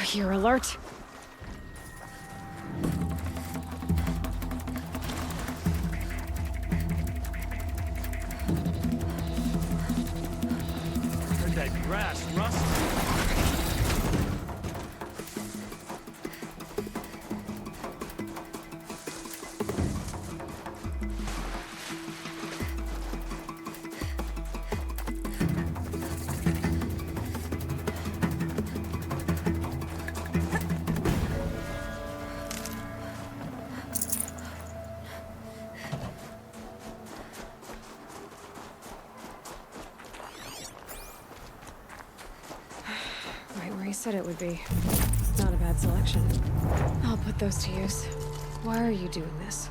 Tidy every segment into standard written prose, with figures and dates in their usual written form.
Here alert. Heard that grass rust. Right where he said it would be. Not a bad selection. I'll put those to use. Why are you doing this?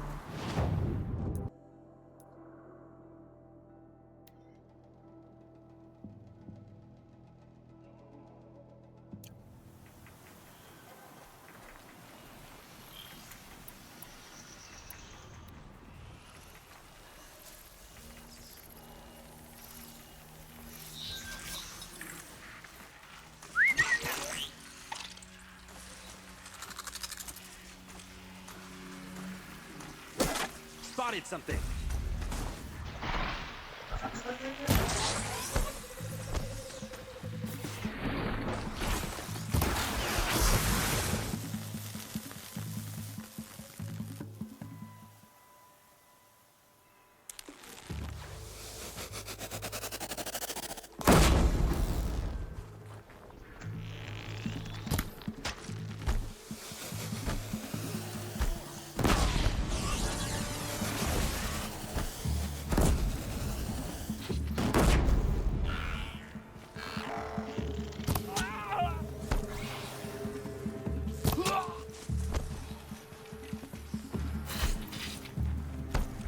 Spotted something.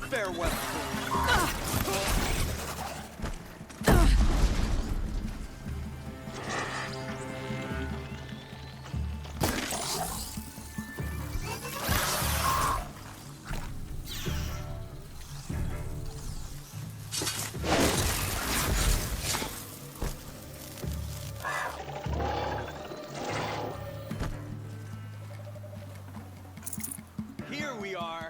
Farewell. Here we are.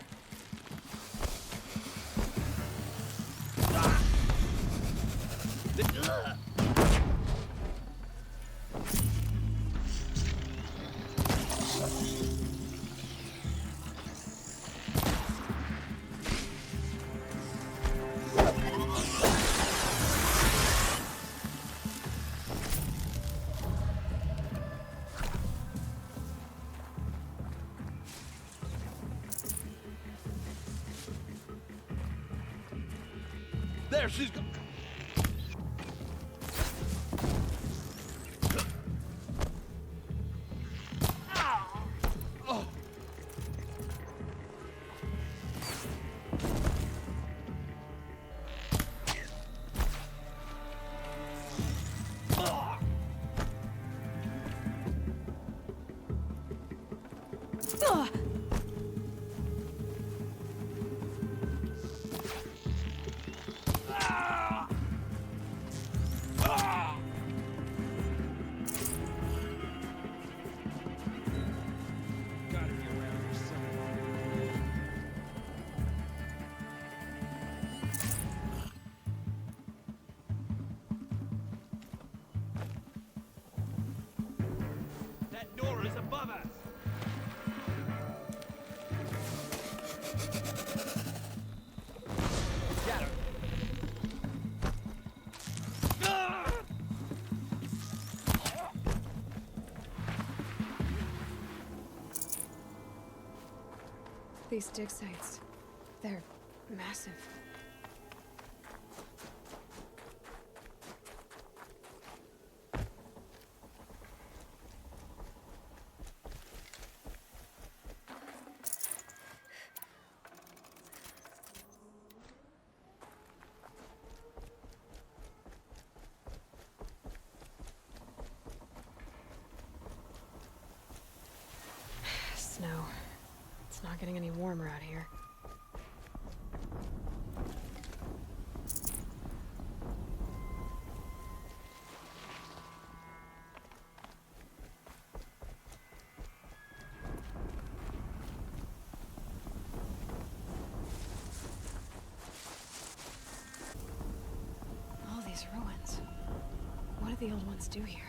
There she's go. Oh. Gotta be around here somewhere. That door is above us. Got her. These dig sites, they're massive. Snow. It's not getting any warmer out here. the old ones do here?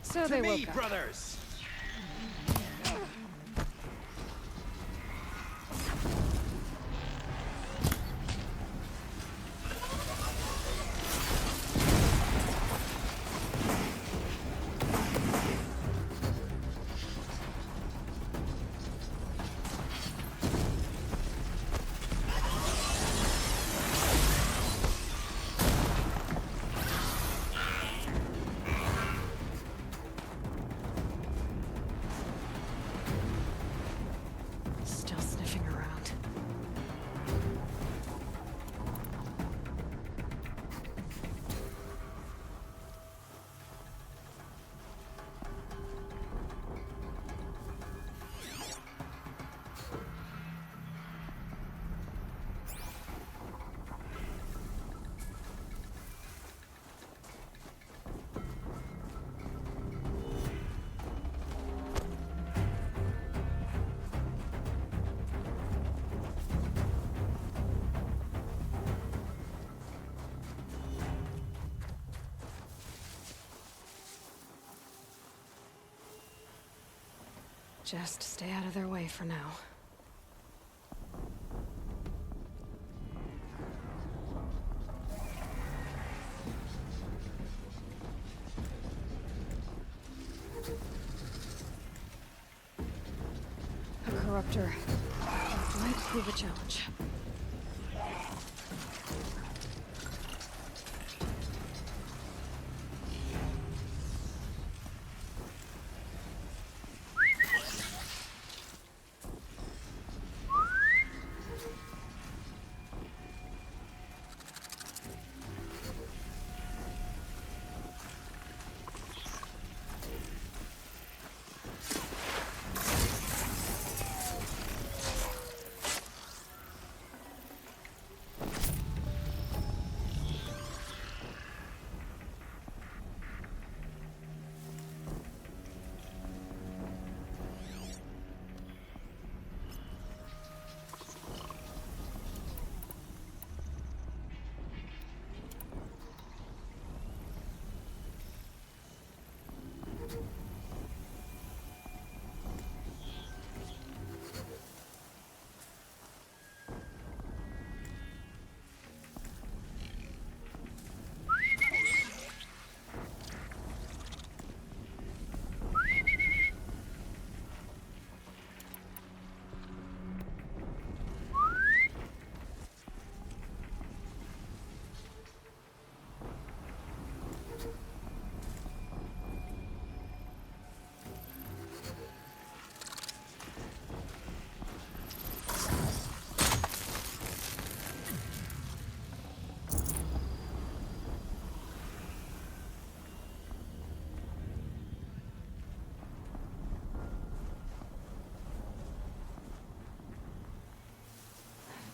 So they To me, woke up. brothers! Still sniffing around. Just stay out of their way for now. A corruptor might prove a challenge.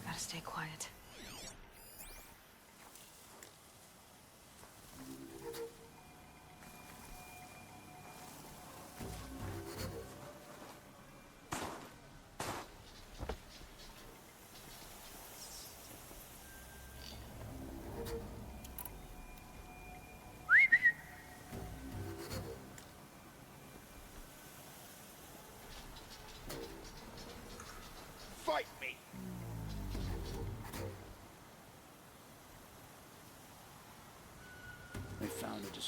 Gotta stay quiet. Fight me!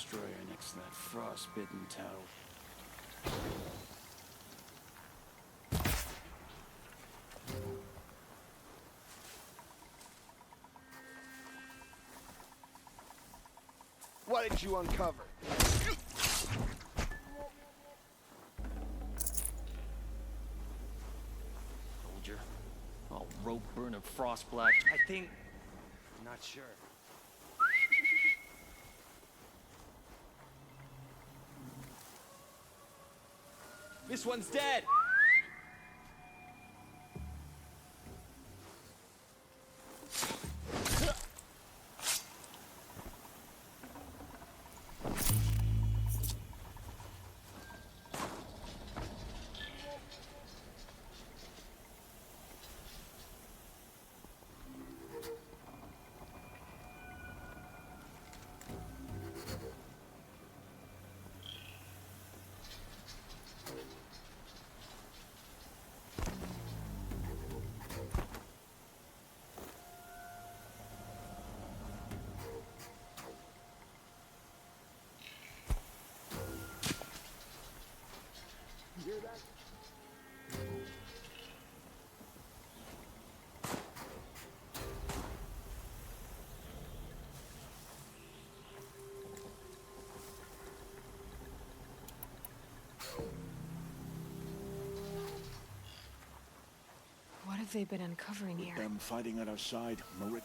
destroyer next to that frostbitten tower. What did you uncover? Soldier. All rope burning frost black. I think... I'm not sure. This one's dead! What have they been uncovering here? Them fighting at our side, Marit.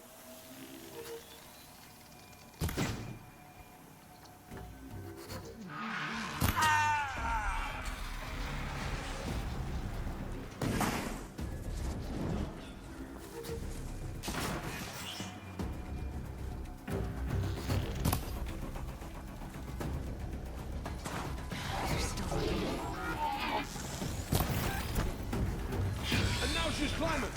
They're still looking. And now she's climbing!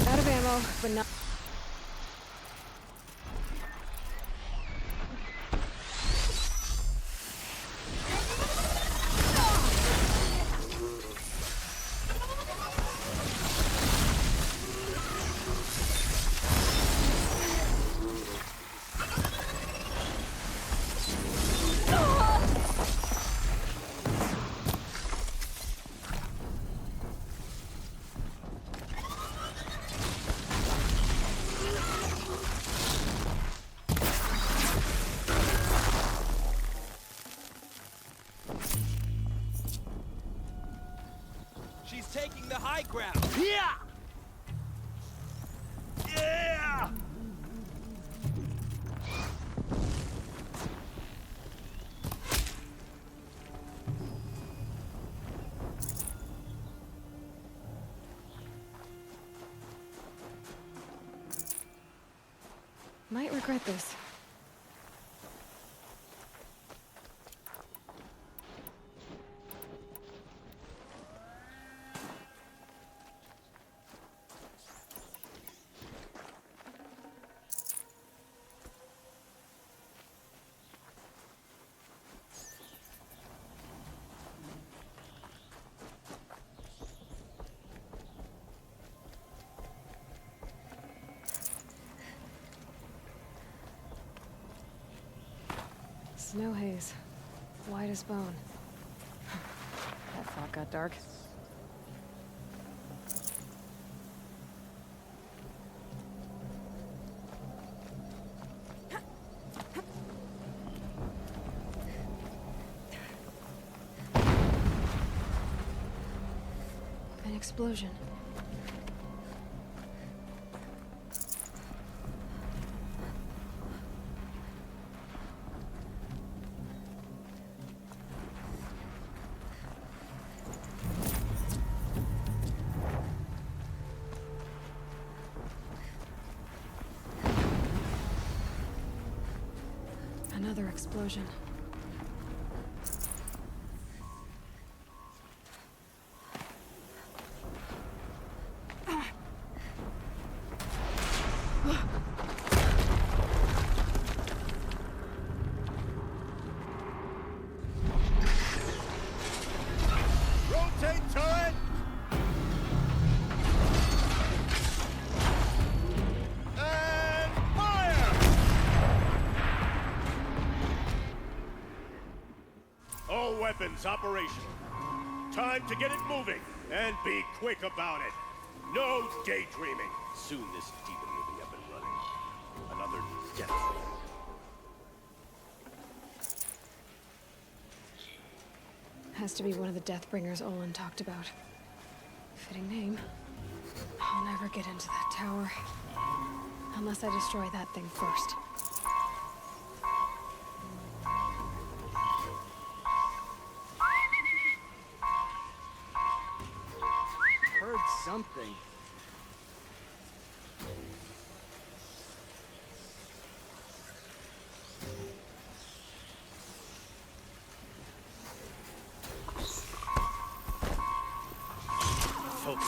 Out of ammo, but not. She's taking the high ground. Yeah! Yeah! Might regret this. Snow haze. White as bone. That thought got dark. An explosion. Another explosion. Rotate turret! And fire! All weapons operational. Time to get it moving, and be quick about it. No daydreaming. Soon this demon will be up and running. Another death. Has to be one of the Deathbringers Olin talked about. Fitting name. I'll never get into that tower. Unless I destroy that thing first. Heard something. Focus.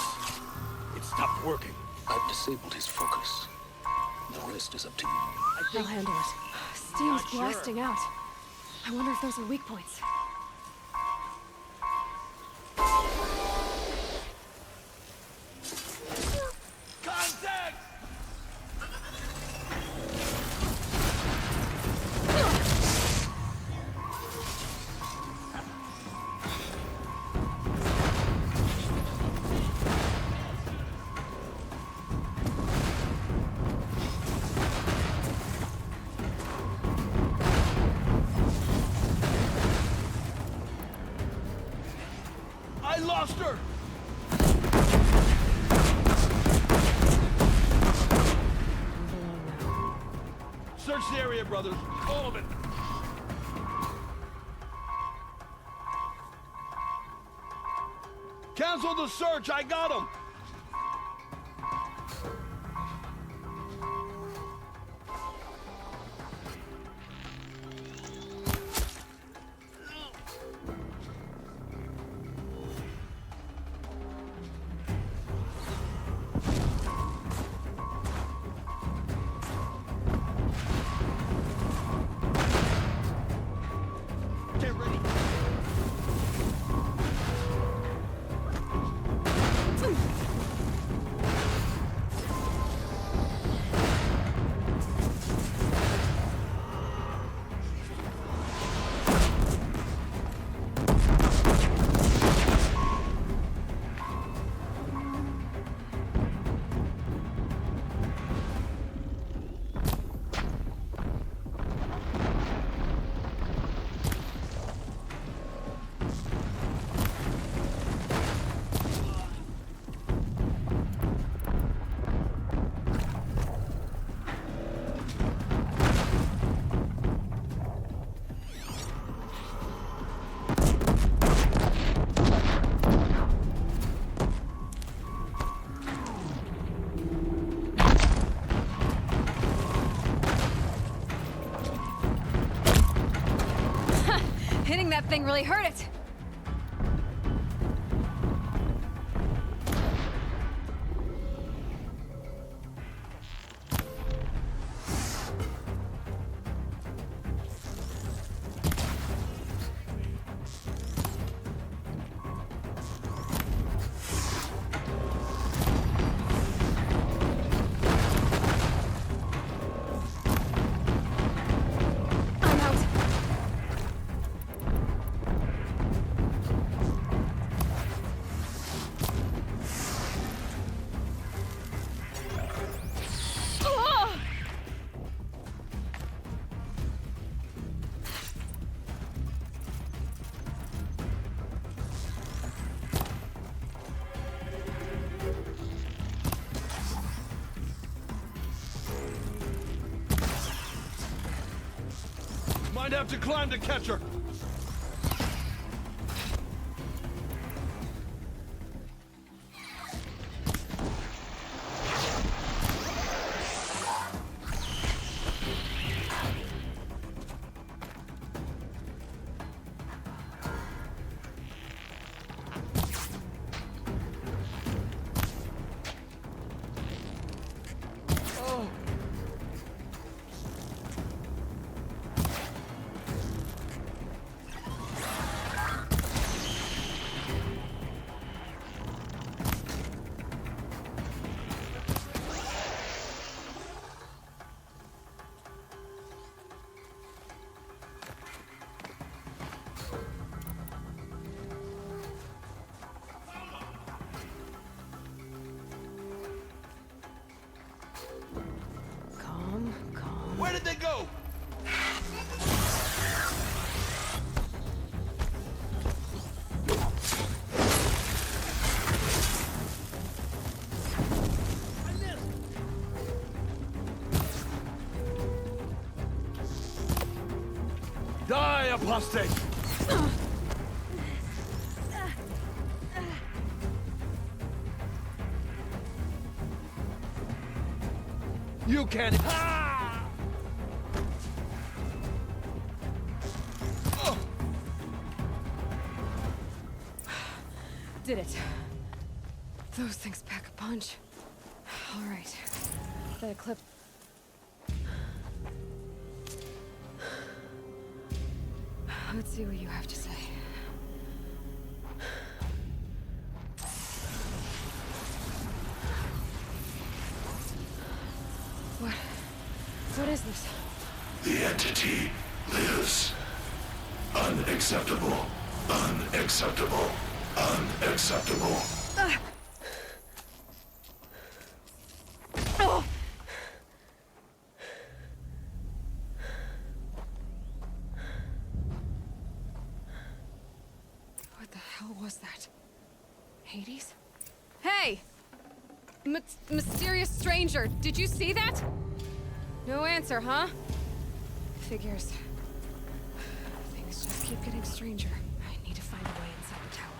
It stopped working. I've disabled his focus. The rest is up to you. I'll handle it. Steam's Not sure. blasting out. I wonder if those are weak points. Contact! I lost her! Move along now. Search the area, brothers. All of it. Cancel the search. I got him. hitting that thing really hurt it. I'm out. Oh! Might have to climb to catch her. Oh. Calm, calm. Where did they go? Die, apostate! You can. Ah! Oh. Did it. Those things pack a punch. All right. That clip. Let's see what you have to say. What is this? The entity lives. Unacceptable. Unacceptable. Unacceptable. Oh! What the hell was that? Hades? Hey! Mysterious stranger, did you see that? No answer, huh? Figures. Things just keep getting stranger. I need to find a way inside the tower.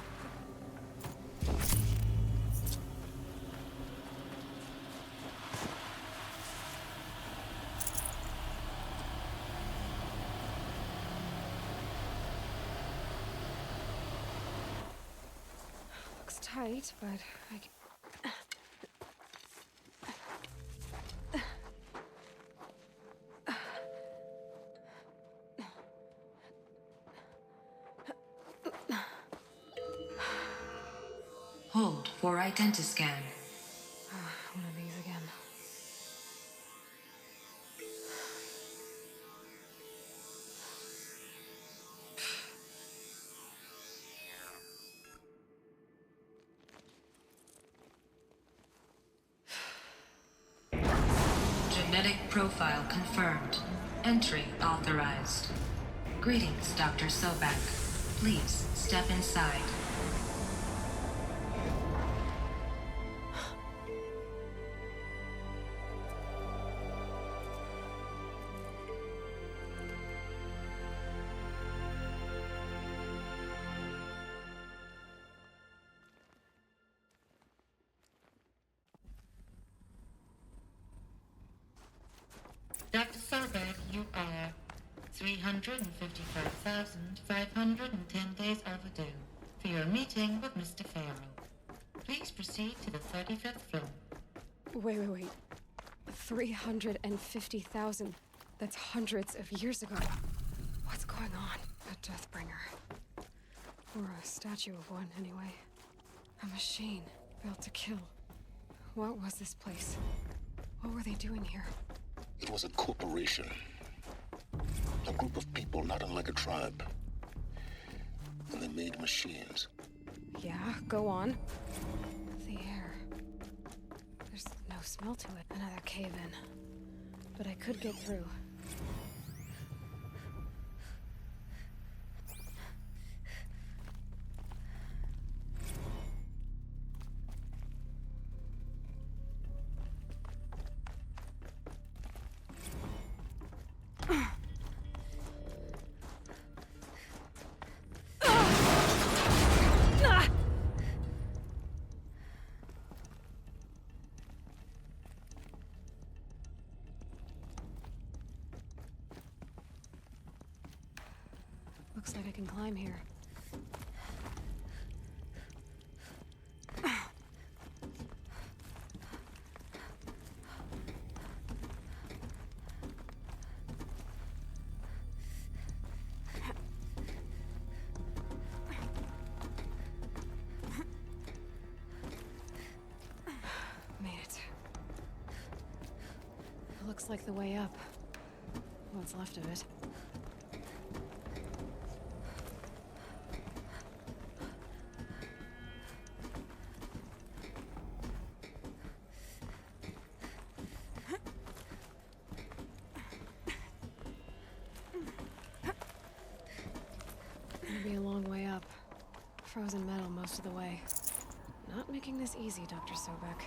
Looks tight, but I can... Hold for identiscan. One of these again. Genetic profile confirmed. Entry authorized. Greetings, Dr. Sobek. Please step inside. Dr. Sobek, you are 355,510 days overdue for your meeting with Mr. Pharaoh. Please proceed to the 35th floor. Wait. 350,000. That's hundreds of years ago. What's going on? A Deathbringer. Or a statue of one, anyway. A machine built to kill. What was this place? What were they doing here? It was a corporation. A group of people not unlike a tribe. And they made machines. Yeah, go on. The air. There's no smell to it. Another cave-in. But I could get through. Looks like I can climb here. Made it. Looks like the way up. What's left of it. Gonna be a long way up. Frozen metal most of the way. Not making this easy, Dr. Sobek.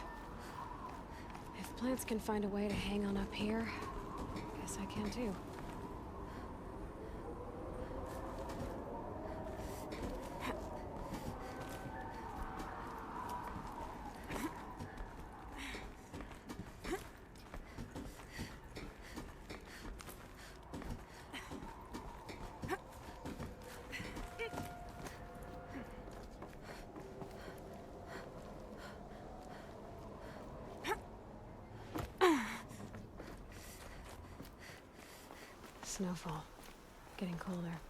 If plants can find a way to hang on up here, guess I can too. Snowfall. Getting colder.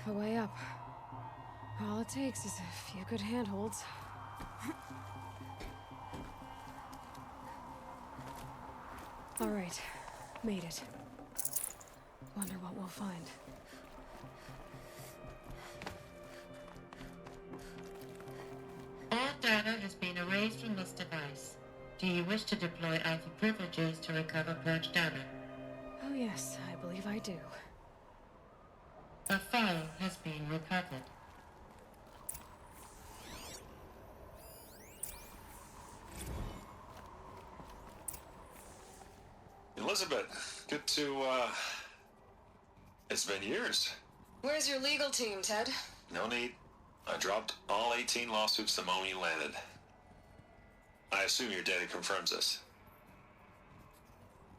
the way up. All it takes is a few good handholds. All right, made it. Wonder what we'll find. All data has been erased from this device. Do you wish to deploy Alpha privileges to recover purged data? Oh yes, I believe I do. A file has been recovered. Elizabeth, good to, it's been years. Where's your legal team, Ted? No need. I dropped all 18 lawsuits the moment you landed. I assume your data confirms this.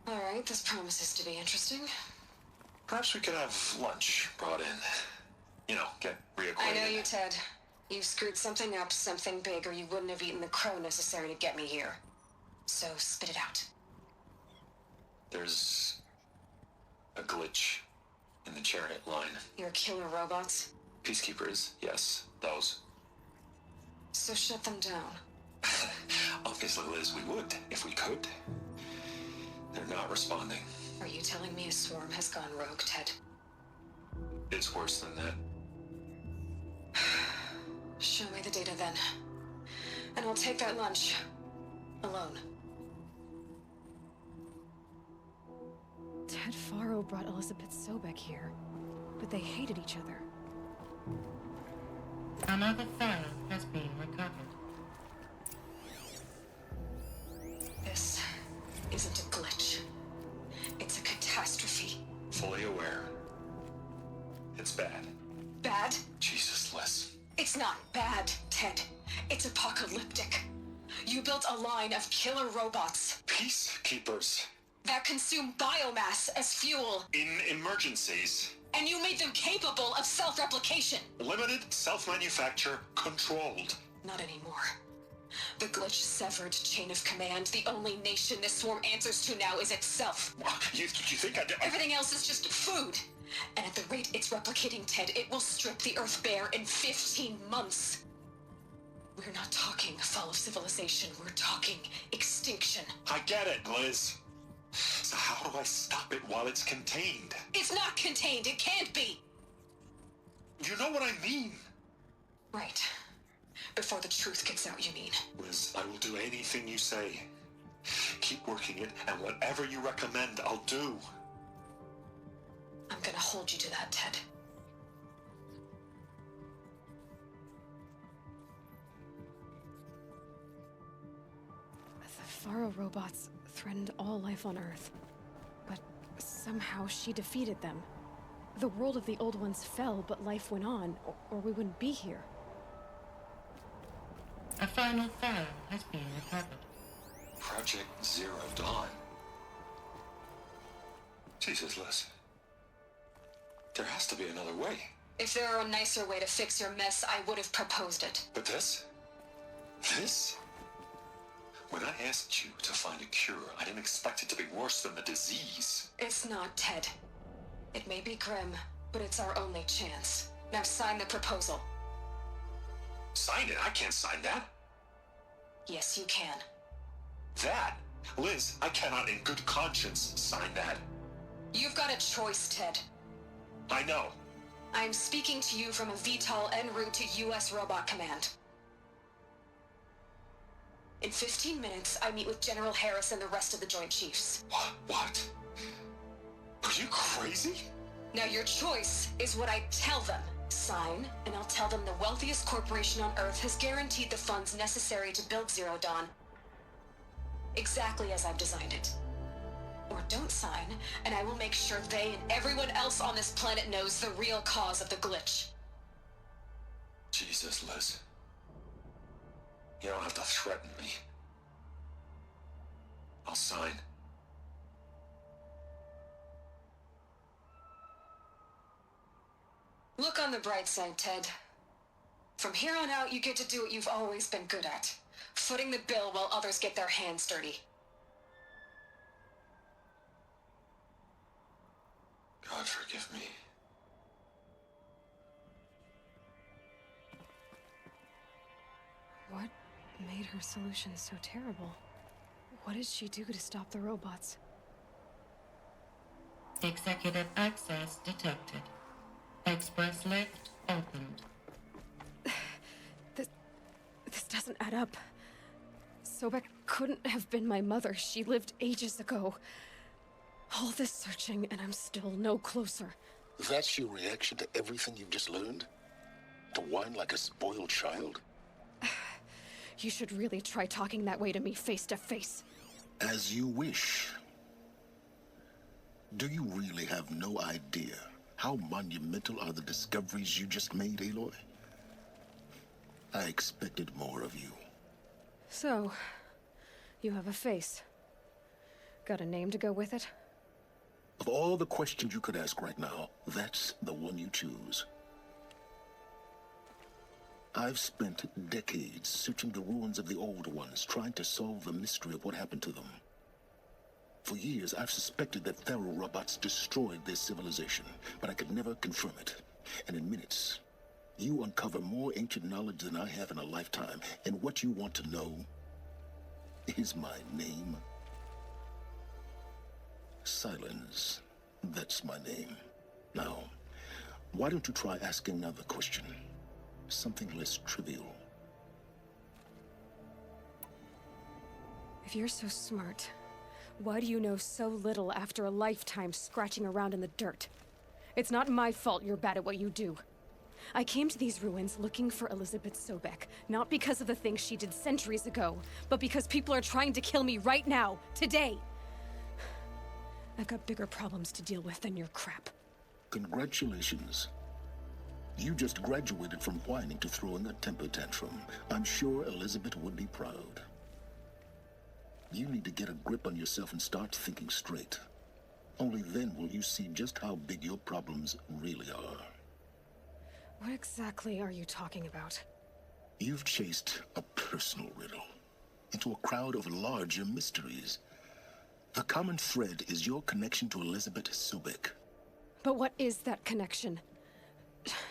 All right, this promises to be interesting. Perhaps we could have lunch brought in. You know, get reacquainted. I know you, Ted. You screwed something up, something big, or you wouldn't have eaten the crow necessary to get me here. So spit it out. There's a glitch in the chariot line. Your killer robots? Peacekeepers, yes, those. So shut them down. Obviously, Liz, we would, if we could. They're not responding. Are you telling me a swarm has gone rogue, Ted? It's worse than that. Show me the data then. And I'll take that lunch. Alone. Ted Faro brought Elizabeth Sobek here, but they hated each other. Another file has been recovered. This isn't a glitch. It's a catastrophe. Fully aware. It's bad. Bad? Jesus, Liz. It's not bad, Ted. It's apocalyptic. You built a line of killer robots Peacekeepers. that consume biomass as fuel, In emergencies. and you made them capable of self-replication. Limited, self-manufacture, controlled. Not anymore. The glitch severed chain of command. The only nation this swarm answers to now is itself. You think I did? Everything else is just food. And at the rate it's replicating, Ted, it will strip the Earth bare in 15 months. We're not talking fall of civilization. We're talking extinction. I get it, Liz. So how do I stop it while it's contained? It's not contained. It can't be. You know what I mean. Right. Before the truth gets out, you mean? Liz, I will do anything you say. Keep working it, and whatever you recommend, I'll do. I'm gonna hold you to that, Ted. The Faro robots threatened all life on Earth. But somehow she defeated them. The world of the old ones fell, but life went on, or we wouldn't be here. A final file has been recovered. Project Zero Dawn. Jesus, Liz. There has to be another way. If there were a nicer way to fix your mess, I would have proposed it. But this? This? When I asked you to find a cure, I didn't expect it to be worse than the disease. It's not, Ted. It may be grim, but it's our only chance. Now sign the proposal. Sign it? I can't sign that. Yes, you can. That? Liz, I cannot in good conscience sign that. You've got a choice, Ted. I know. I'm speaking to you from a VTOL en route to U.S. Robot Command. In 15 minutes, I meet with General Harris and the rest of the Joint Chiefs. What? Are you crazy? Now your choice is what I tell them. Sign, and I'll tell them the wealthiest corporation on Earth has guaranteed the funds necessary to build Zero Dawn. Exactly as I've designed it. Or don't sign, and I will make sure they and everyone else on this planet knows the real cause of the glitch. Jesus, Liz. You don't have to threaten me. I'll sign. Look on the bright side, Ted. From here on out, you get to do what you've always been good at. Footing the bill while others get their hands dirty. God forgive me. her solution so terrible? What did she do to stop the robots? Executive access detected. Express lift opened. This doesn't add up. Sobek couldn't have been my mother. She lived ages ago. All this searching, and I'm still no closer. That's your reaction to everything you've just learned? To whine like a spoiled child? You should really try talking that way to me face to face. As you wish. Do you really have no idea how monumental are the discoveries you just made, Aloy? I expected more of you. So, you have a face. Got a name to go with it? Of all the questions you could ask right now, that's the one you choose. I've spent decades searching the ruins of the old ones, trying to solve the mystery of what happened to them. For years, I've suspected that Faro robots destroyed their civilization, but I could never confirm it. And in minutes, you uncover more ancient knowledge than I have in a lifetime, and what you want to know is my name. Silence. That's my name. Now, why don't you try asking another question? Something less trivial. If you're so smart, why do you know so little after a lifetime scratching around in the dirt? It's not my fault you're bad at what you do. I came to these ruins looking for Elizabeth Sobek, not because of the things she did centuries ago, but because people are trying to kill me right now, today. I've got bigger problems to deal with than your crap. Congratulations. You just graduated from whining to throwing a temper tantrum. I'm sure Elizabeth would be proud. You need to get a grip on yourself and start thinking straight. Only then will you see just how big your problems really are. What exactly are you talking about? You've chased a personal riddle into a crowd of larger mysteries. The common thread is your connection to Elizabeth Sobek. But what is that connection?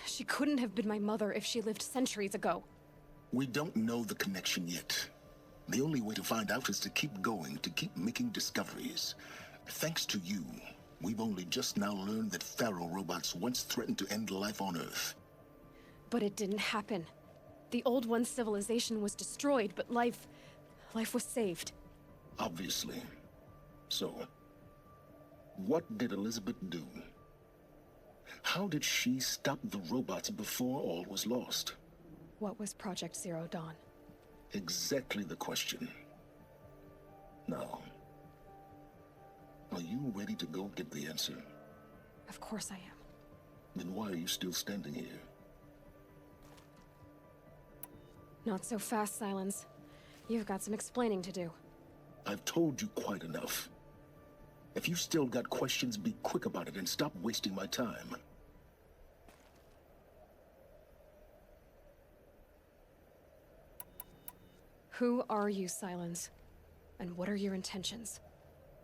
She couldn't have been my mother if she lived centuries ago. We don't know the connection yet. The only way to find out is to keep going, to keep making discoveries. Thanks to you, we've only just now learned that Faro robots once threatened to end life on Earth. But it didn't happen. The Old One's civilization was destroyed, but life was saved. Obviously. So, what did Elizabeth do? How did she stop the robots before all was lost? What was Project Zero Dawn? Exactly the question. Now, are you ready to go get the answer? Of course I am. Then why are you still standing here? Not so fast, Silence. You've got some explaining to do. I've told you quite enough. If you still got questions, be quick about it and stop wasting my time. Who are you, Silence? And what are your intentions?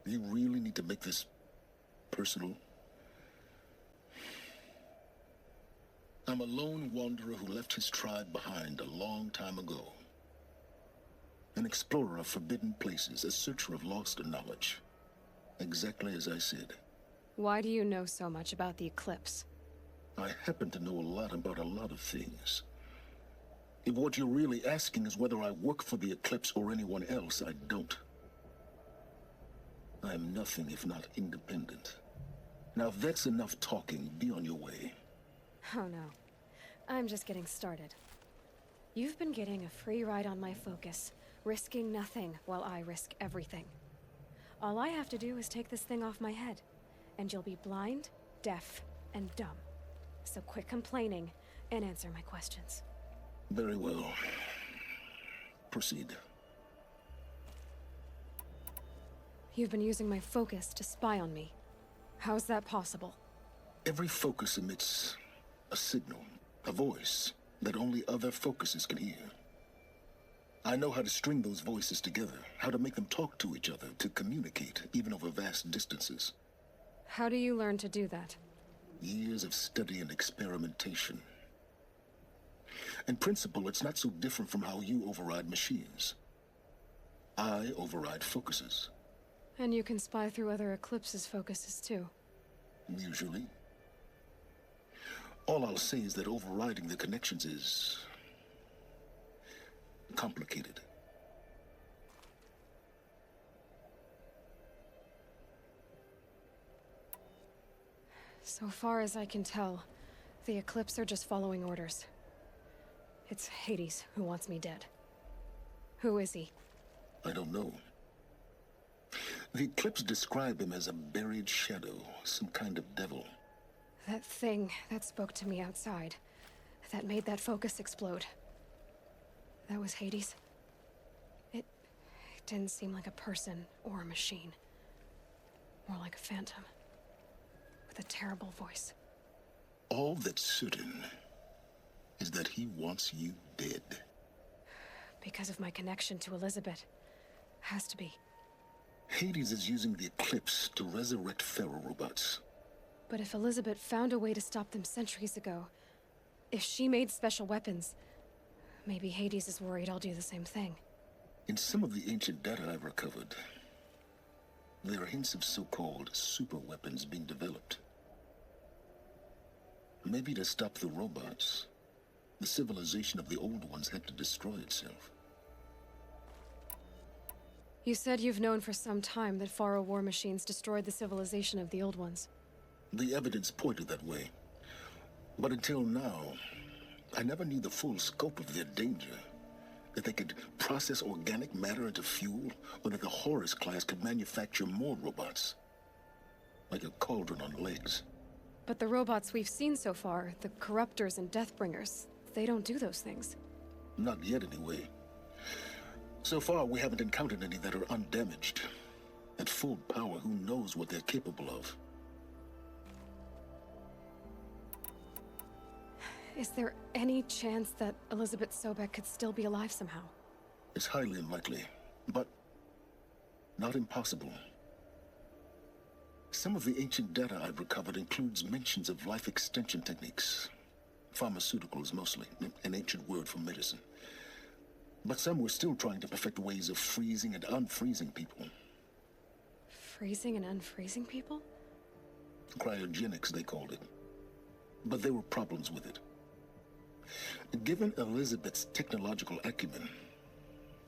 You really need to make this personal? I'm a lone wanderer who left his tribe behind a long time ago. An explorer of forbidden places, a searcher of lost knowledge. Exactly as I said. Why do you know so much about the eclipse? I happen to know a lot about a lot of things. If what you're really asking is whether I work for the Eclipse or anyone else, I don't. I am nothing if not independent. Now if that's enough talking, be on your way. Oh no. I'm just getting started. You've been getting a free ride on my focus, risking nothing while I risk everything. All I have to do is take this thing off my head, and you'll be blind, deaf, and dumb. So quit complaining and answer my questions. Very well. Proceed. You've been using my focus to spy on me. How's that possible? Every focus emits a signal, a voice that only other focuses can hear. I know how to string those voices together, how to make them talk to each other, to communicate, even over vast distances. How do you learn to do that? Years of study and experimentation. In principle, it's not so different from how you override machines. I override focuses, And you can spy through other Eclipse's focuses too. usually. All I'll say is that overriding the connections is complicated. So far as I can tell, the Eclipse are just following orders. It's Hades who wants me dead. Who is he? I don't know. The Eclipse describe him as a buried shadow, some kind of devil. That thing that spoke to me outside, that made that focus explode. That was Hades? It didn't seem like a person or a machine. More like a phantom. With a terrible voice. All that's certain is that he wants you dead. Because of my connection to Elizabeth. Has to be. Hades is using the Eclipse to resurrect Pharaoh robots. But if Elizabeth found a way to stop them centuries ago, if she made special weapons, maybe Hades is worried I'll do the same thing. In some of the ancient data I've recovered, there are hints of so-called super weapons being developed. Maybe to stop the robots, the civilization of the old ones had to destroy itself. You said you've known for some time that Pharaoh war machines destroyed the civilization of the old ones. The evidence pointed that way. But until now, I never knew the full scope of their danger. That they could process organic matter into fuel, or that the Horus class could manufacture more robots. Like a cauldron on legs. But the robots we've seen so far, the Corruptors and Deathbringers, they don't do those things. Not yet, anyway. So far, we haven't encountered any that are undamaged. At full power, who knows what they're capable of? Is there any chance that Elizabeth Sobek could still be alive somehow? It's highly unlikely, but not impossible. Some of the ancient data I've recovered includes mentions of life extension techniques. Pharmaceuticals, mostly, an ancient word for medicine. But some were still trying to perfect ways of freezing and unfreezing people. Freezing and unfreezing people? Cryogenics, they called it. But there were problems with it. Given Elizabeth's technological acumen,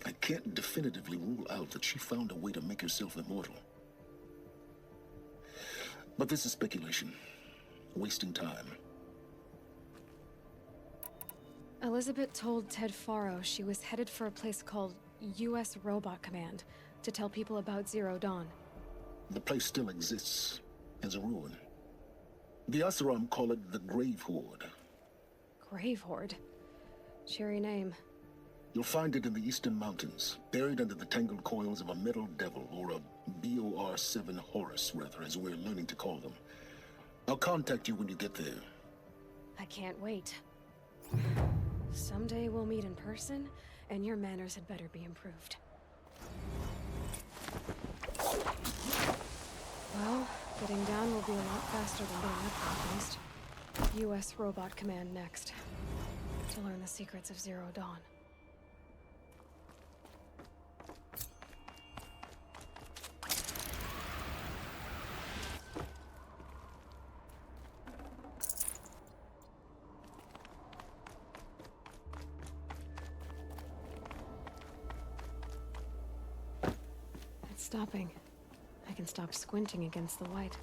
I can't definitively rule out that she found a way to make herself immortal. But this is speculation. Wasting time. Elizabeth told Ted Faro she was headed for a place called U.S. Robot Command to tell people about Zero Dawn. The place still exists as a ruin. The Asaram call it the Grave Horde. Grave Horde? Cheery name. You'll find it in the Eastern Mountains, buried under the tangled coils of a metal devil, or a BOR-7 Horus, rather, as we're learning to call them. I'll contact you when you get there. I can't wait. Someday we'll meet in person, and your manners had better be improved. Well, getting down will be a lot faster than getting up, at least. U.S. Robot Command next. To learn the secrets of Zero Dawn. It's stopping. I can stop squinting against the light.